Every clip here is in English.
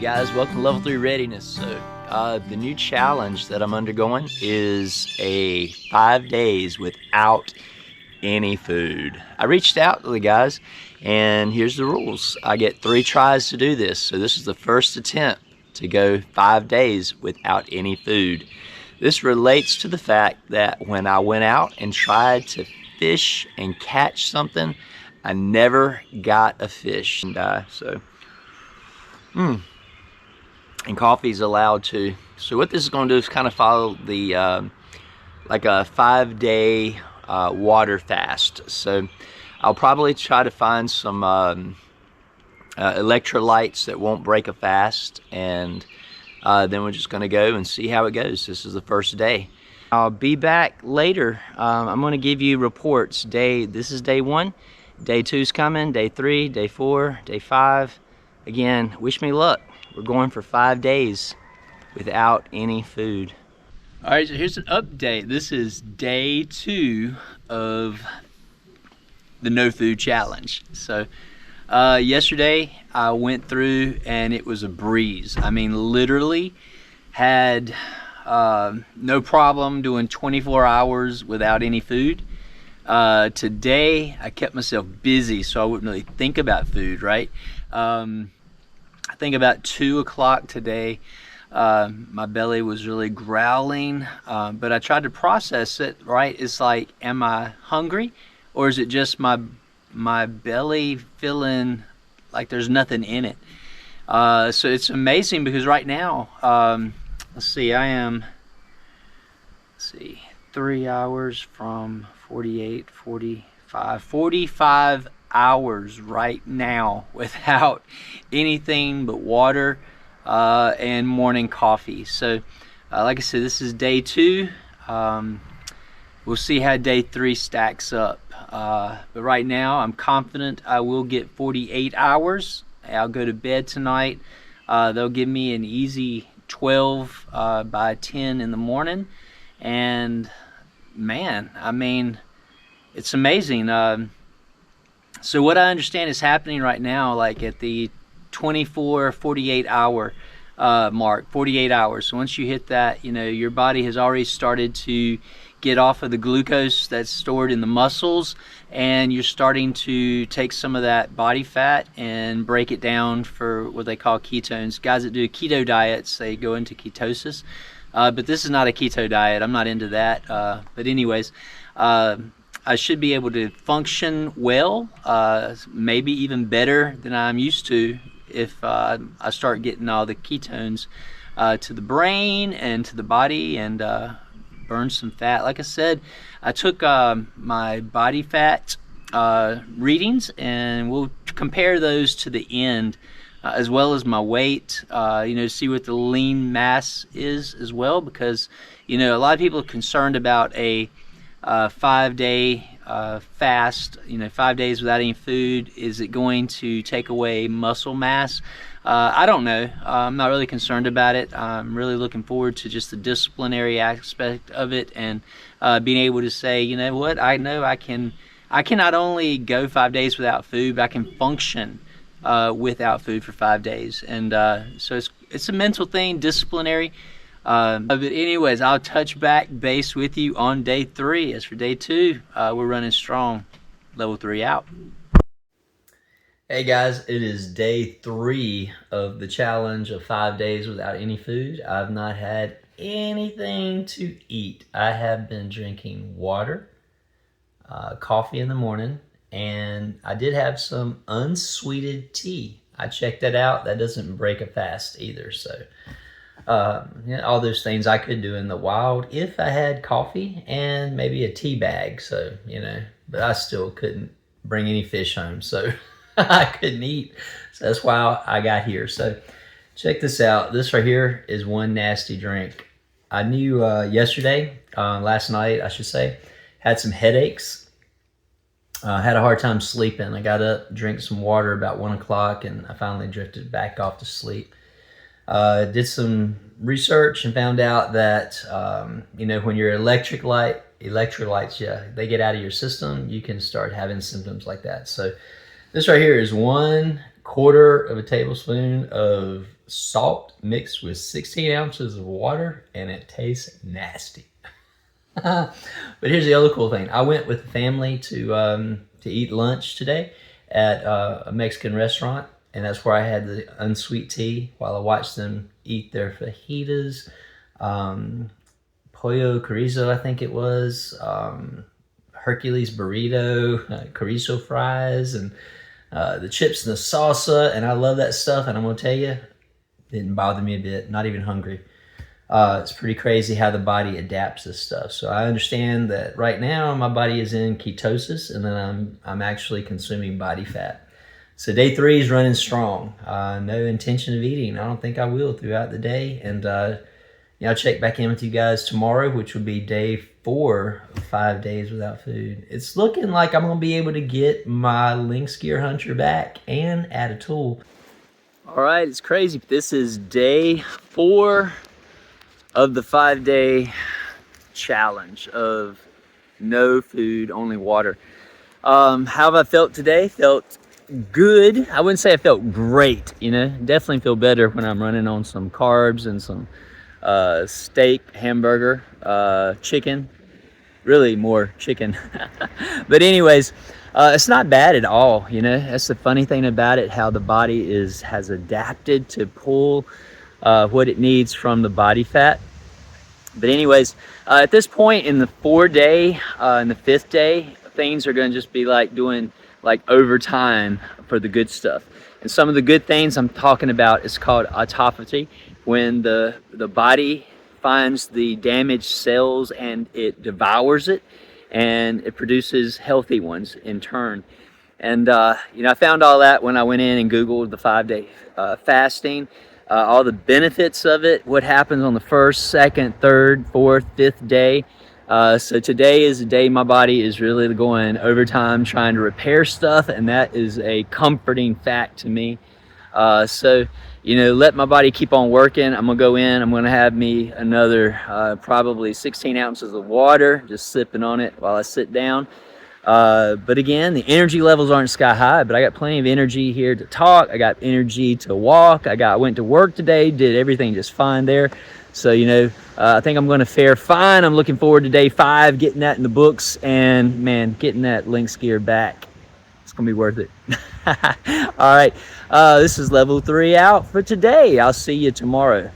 guys, welcome to Level 3 Readiness. So the new challenge that I'm undergoing is a 5 days without any food. I reached out to the guys and here's the rules. I get 3 tries to do this. So this is the first attempt to go 5 days without any food. This relates to the fact that when I went out and tried to fish and catch something, I never got a fish. And coffee's allowed too. So what this is going to do is kind of follow the like a 5-day water fast. So I'll probably try to find some electrolytes that won't break a fast, and then we're just going to go and see how it goes. This is the first day. I'll be back later. I'm going to give you reports. This is day 1. Day 2's coming. Day 3, day 4, day 5. Again, wish me luck. We're going for 5 days without any food. All right, so here's an update. This is day 2 of the no food challenge. So yesterday I went through and it was a breeze. I mean, literally had no problem doing 24 hours without any food. Today I kept myself busy so I wouldn't really think about food, right? I think about 2 o'clock today, my belly was really growling, but I tried to process it, right? It's like, am I hungry, or is it just my belly feeling like there's nothing in it? So it's amazing because right now, let's see, I am, 3 hours from 48, 45 hours right now without anything but water and morning coffee. So like I said, this is day 2. We'll see how day 3 stacks up, but right now I'm confident I will get 48 hours. I'll go to bed tonight. They'll give me an easy 12 by 10 in the morning, and man, I mean, it's amazing. So what I understand is happening right now, like at the 48 hour mark, 48 hours. So once you hit that, you know, your body has already started to get off of the glucose that's stored in the muscles, and you're starting to take some of that body fat and break it down for what they call ketones. Guys that do keto diets, they go into ketosis. But this is not a keto diet. I'm not into that. But anyways, I should be able to function well, maybe even better than I'm used to if I start getting all the ketones to the brain and to the body, and burn some fat. Like I said, I took my body fat readings, and we'll compare those to the end, as well as my weight, you know, see what the lean mass is as well, because, you know, a lot of people are concerned about a 5-day fast, you know, 5 days without any food. Is it going to take away muscle mass? I don't know. I'm not really concerned about it. I'm really looking forward to just the disciplinary aspect of it, and being able to say, you know what, I know I can not only go 5 days without food, but I can function without food for 5 days. And so it's a mental thing, disciplinary. But anyways, I'll touch back base with you on day 3. As for day 2, we're running strong. Level 3 out. Hey guys, it is day 3 of the challenge of 5 days without any food. I've not had anything to eat. I have been drinking water, coffee in the morning, and I did have some unsweetened tea. I checked that out. That doesn't break a fast either. So you know, all those things I could do in the wild if I had coffee and maybe a tea bag. So, you know, but I still couldn't bring any fish home, so I couldn't eat. So that's why I got here. So check this out. This right here is one nasty drink. I knew last night I should say, had some headaches. Had a hard time sleeping. I got up, drank some water about 1 o'clock, and I finally drifted back off to sleep. Did some research and found out that, you know, when your electrolytes, they get out of your system, you can start having symptoms like that. So this right here is 1/4 of a tablespoon of salt mixed with 16 ounces of water, and it tastes nasty. But here's the other cool thing. I went with the family to eat lunch today at a Mexican restaurant, and that's where I had the unsweet tea while I watched them eat their fajitas, pollo chorizo, I think it was, Hercules burrito, chorizo fries, and the chips and the salsa, and I love that stuff. And I'm gonna tell you, it didn't bother me a bit. Not even hungry. It's pretty crazy how the body adapts this stuff. So I understand that right now my body is in ketosis, and then I'm actually consuming body fat. So day 3 is running strong. No intention of eating. I don't think I will throughout the day, and I'll check back in with you guys tomorrow, which will be day 4 of 5 days without food. It's looking like I'm gonna be able to get my Lynxgear Hunter back and add a tool. All right, it's crazy, but this is day 4 of the 5-day challenge of no food, only water. How have I felt today? Felt good. I wouldn't say I felt great, definitely feel better when I'm running on some carbs and some steak, hamburger, chicken, really more chicken. But anyways, it's not bad at all. That's the funny thing about it, how the body has adapted to pull what it needs from the body fat. But anyways, at this point in the 4-day, in the 5th day, things are going to just be like doing like overtime for the good stuff. And some of the good things I'm talking about is called autophagy, when the body finds the damaged cells and it devours it, and it produces healthy ones in turn. And I found all that when I went in and Googled the 5-day fasting, all the benefits of it, what happens on the 1st, 2nd, 3rd, 4th, 5th day. So today is the day my body is really going overtime trying to repair stuff, and that is a comforting fact to me. So let my body keep on working. I'm gonna go in, I'm gonna have me another probably 16 ounces of water, just sipping on it while I sit down. But again, the energy levels aren't sky high, but I got plenty of energy here to talk. I got energy to walk. I went to work today, did everything just fine there. So, I think I'm going to fare fine. I'm looking forward to day 5, getting that in the books, and man, getting that Lynxgear back. It's going to be worth it. All right. This is level 3 out for today. I'll see you tomorrow.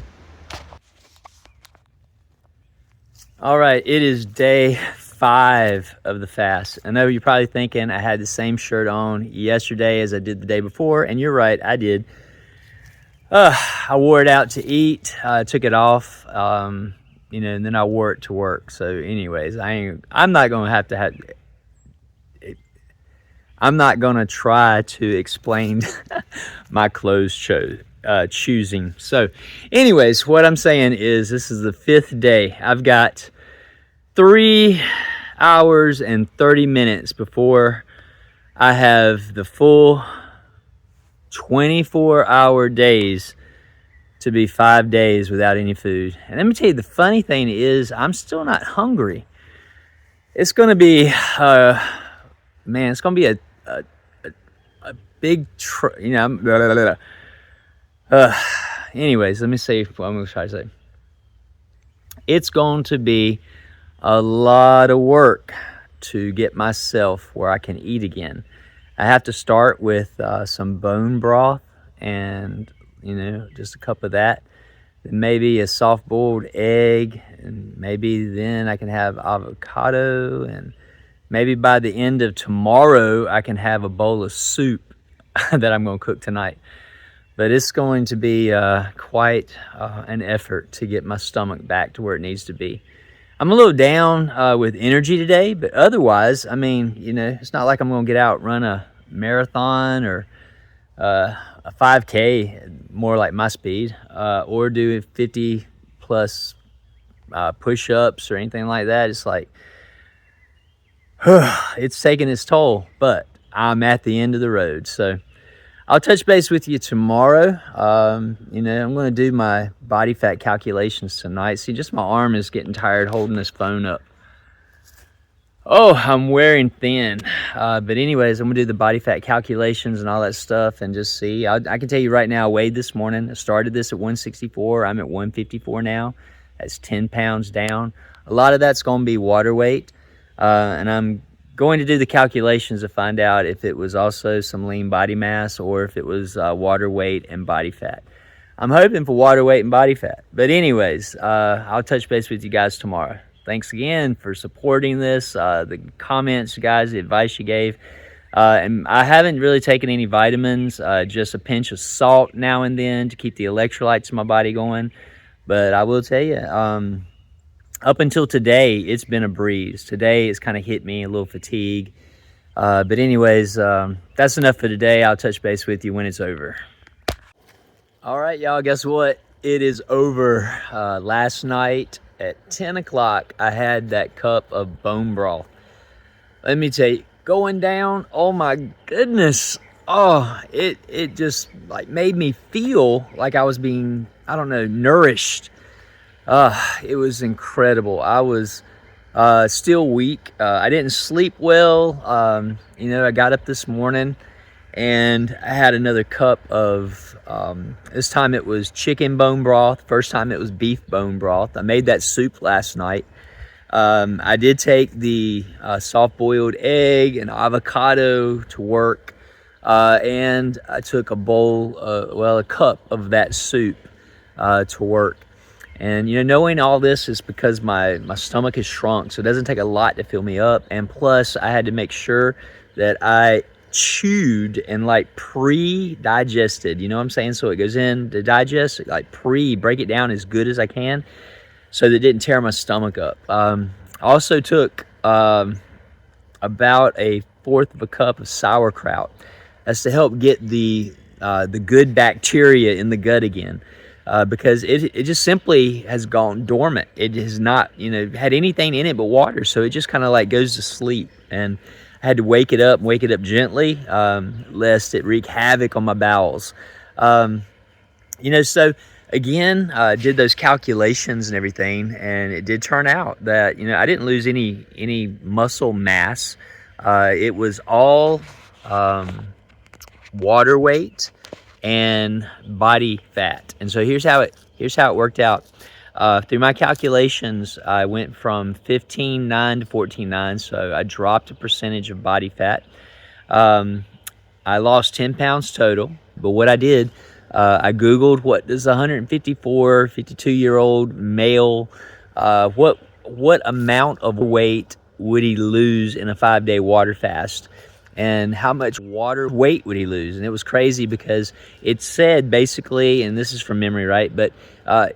All right. It is day 5 of the fast. I know you're probably thinking I had the same shirt on yesterday as I did the day before, and you're right, I did. I wore it out to eat. I took it off, and then I wore it to work. So anyways, I'm not going to I'm not going to try to explain my clothes choosing. So anyways, what I'm saying is this is the 5th day. I've got 3 hours and 30 minutes before I have the full 24-hour days to be 5 days without any food. And let me tell you, the funny thing is I'm still not hungry. It's going to be, it's going to be a big, anyways, let me see what I'm going to try to say. It's going to be a lot of work to get myself where I can eat again. I have to start with some bone broth and, just a cup of that. Then maybe a soft-boiled egg, and maybe then I can have avocado, and maybe by the end of tomorrow I can have a bowl of soup that I'm going to cook tonight. But it's going to be quite an effort to get my stomach back to where it needs to be. I'm a little down with energy today, but otherwise, it's not like I'm going to get out, run a marathon or a 5K, more like my speed, or do 50 plus push-ups or anything like that. It's like, it's taking its toll, but I'm at the end of the road. So I'll touch base with you tomorrow. I'm going to do my body fat calculations tonight. See, just my arm is getting tired holding this phone up. Oh, I'm wearing thin. But anyways, I'm gonna do the body fat calculations and all that stuff and just see. I can tell you right now, I weighed this morning. I started this at 164. I'm at 154 now. That's 10 pounds down. A lot of that's gonna be water weight. And I'm going to do the calculations to find out if it was also some lean body mass or if it was water weight and body fat. I'm hoping for water weight and body fat. But anyways, I'll touch base with you guys tomorrow. Thanks again for supporting this, the comments, guys, the advice you gave. And I haven't really taken any vitamins, just a pinch of salt now and then to keep the electrolytes in my body going. But I will tell you, up until today, it's been a breeze. Today, it's kind of hit me, a little fatigue. But anyways, that's enough for today. I'll touch base with you when it's over. All right, y'all, guess what? It is over. Last night at 10 o'clock, I had that cup of bone broth. Let me tell you, going down, oh my goodness. Oh, it just like made me feel like I was being, I don't know, nourished. It was incredible. I was still weak. I didn't sleep well. You know, I got up this morning and I had another cup of, this time it was chicken bone broth. First time it was beef bone broth. I made that soup last night. I did take the soft-boiled egg and avocado to work. And I took a bowl, a cup of that soup to work. And, you know, knowing all this is because my stomach has shrunk, so it doesn't take a lot to fill me up. And plus, I had to make sure that I chewed and like pre-digested, you know what I'm saying? So it goes in to digest, like break it down as good as I can so that it didn't tear my stomach up. I also took about a fourth of a cup of sauerkraut. That's to help get the good bacteria in the gut again. Because it just simply has gone dormant. It has not, you know, had anything in it but water, so it just kind of like goes to sleep. And I had to wake it up gently, lest it wreak havoc on my bowels. You know, so again, did those calculations and everything, and it did turn out that, you know, I didn't lose any muscle mass. It was all water weight and body fat. And so here's how it worked out. Through my calculations, I went from 15.9 to 14.9, so I dropped a percentage of body fat. I lost 10 pounds total, but what I did, I Googled what does a 154, 52-year-old male, what amount of weight would he lose in a 5-day water fast? And how much water weight would he lose? And it was crazy because it said basically, and this is from memory, right? But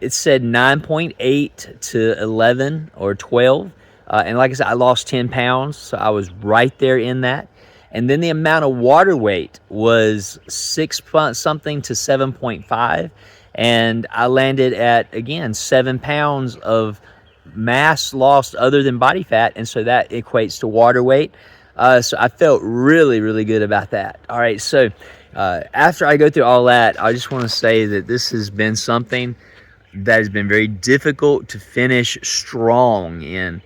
it said 9.8 to 11 or 12. And like I said, I lost 10 pounds, so I was right there in that. And then the amount of water weight was 6 something to 7.5. And I landed at, again, 7 pounds of mass lost other than body fat. And so that equates to water weight. So I felt really, really good about that. All right, so after I go through all that, I just want to say that this has been something that has been very difficult to finish strong in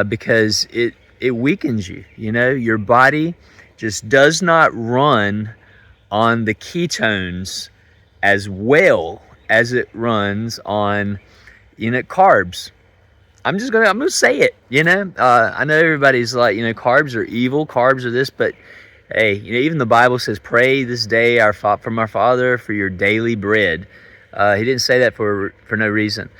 because it weakens you. You know, your body just does not run on the ketones as well as it runs on, you know, carbs. I'm gonna say it, you know. I know everybody's like, you know, carbs are evil, carbs are this, but hey, you know, even the Bible says, "Pray this day from our Father for your daily bread." He didn't say that for no reason.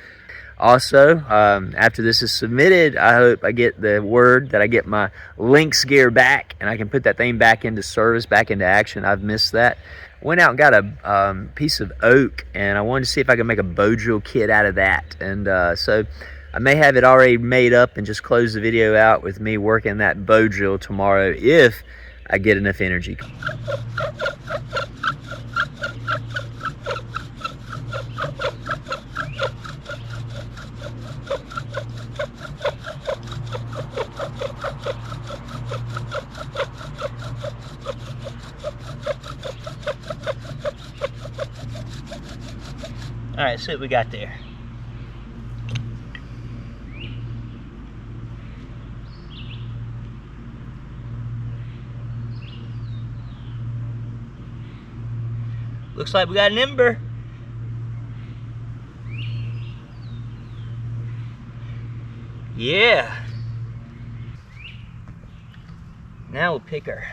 Also, after this is submitted, I hope I get the word that I get my Lynxgear back and I can put that thing back into service, back into action. I've missed that. Went out and got a piece of oak, and I wanted to see if I could make a bow drill kit out of that, and so I may have it already made up and just close the video out with me working that bow drill tomorrow if I get enough energy. All right, see what we got there. Looks like we got an ember. Yeah. Now we'll pick our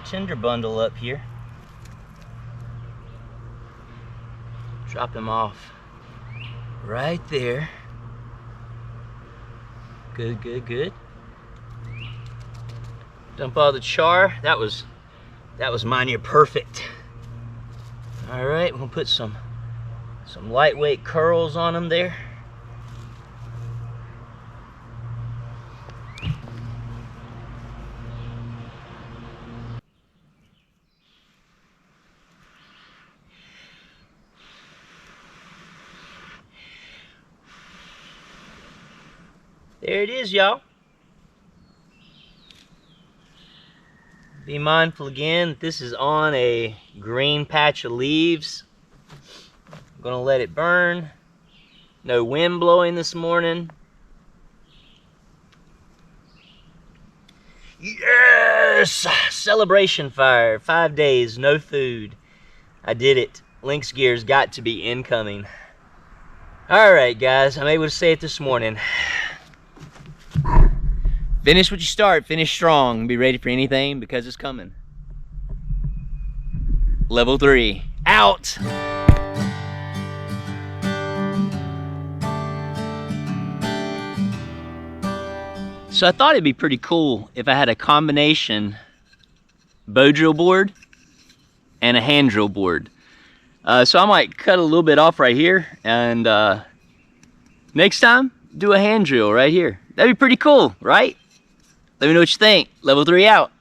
tinder bundle up here. Drop him off right there. Good, good, good. Dump all the char. That was mine here, perfect. All right, we're gonna put some lightweight curls on them there. There it is, y'all. Be mindful again, this is on a green patch of leaves. I'm gonna let it burn. No wind blowing this morning. Yes! Celebration fire, 5 days, no food. I did it. Lynxgear's got to be incoming. All right, guys, I'm able to say it this morning. Finish what you start, finish strong, be ready for anything because it's coming. Level 3, out! So I thought it'd be pretty cool if I had a combination bow drill board and a hand drill board. So I might cut a little bit off right here and next time do a hand drill right here. That'd be pretty cool, right? Let me know what you think. Level 3 out.